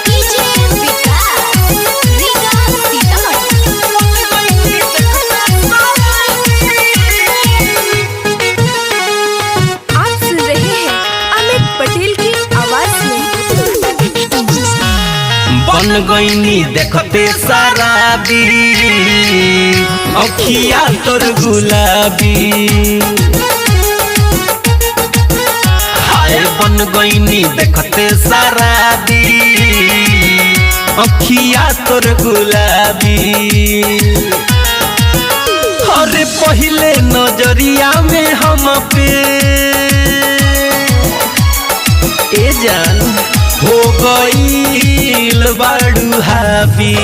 DJ Vikas Riga Sitamarhi. आप सुन रहे हैं अमित पटेल की आवाज में। बन गईनी देखते शराबी अखिया तोर गुलाबी। हाय बन गईनी देखते शराबी अखिया तोर गुलाबी। अरे पहले नजरिया में हम पे ए जान हो गईल बाड़ू हाबी।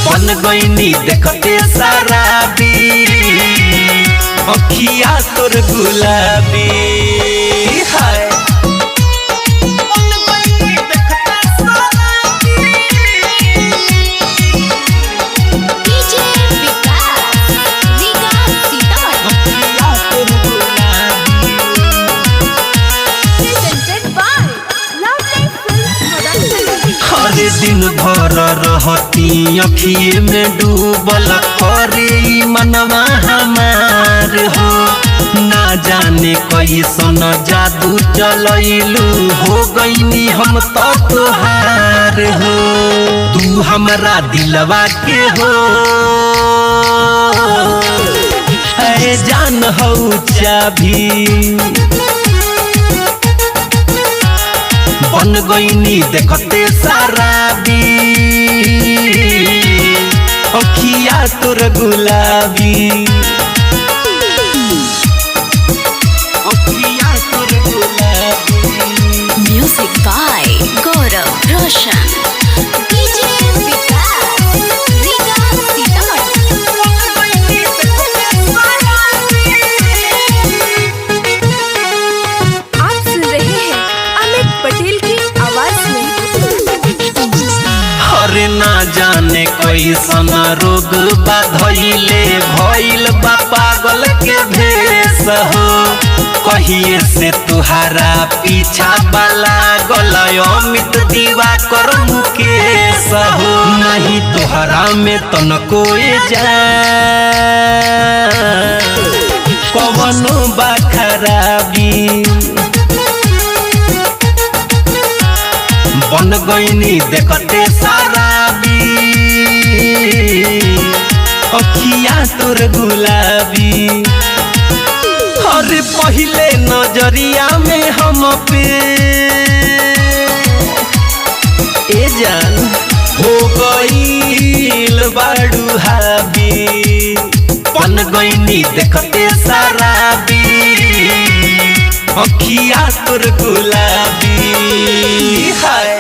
बन गईनी देखते शराबी अखिया तोर गुलाबी। हाय बन गईनी देखते शराबी। डीजे विकास रीगा सीतामढ़ी। अखिया तोर गुलाबी। Presented by Lovely Film Production. हर दिन भर रहती अखिए में डूबल करे मनवा हमार हो। ना जाने कैसन जादू चलैलू हो गईनी हम तो तोहार हो। तू हमरा दिलवा के हो है जान हो चाभी। बन गईनी देखते शराबी अखिया तोर गुलाबी। अखिया तोर गुलाबी। Music by Gaurav Roshan. DJ Vikas Riga Sitamarhi. आप सुन रहे हैं अमित पटेल की आवाज में। हरे ना जाने कैसन रोग बाधइले भइल बा पागल के भेष हो। कहिए से तुहारा पीछा वाला गलय अमित दिवाकर मुकेश हो। नहीं तुहरा में तनको जा कवनो बा खराबी। बन गईनी देखते शराबी अखिया तोर गुलाबी। अरे पहले नजरिया में हम पे ए जान हो गईल बाड़ू हाबी। बन गईनी देखते शराबी अखिया तोर गुलाबी। हाय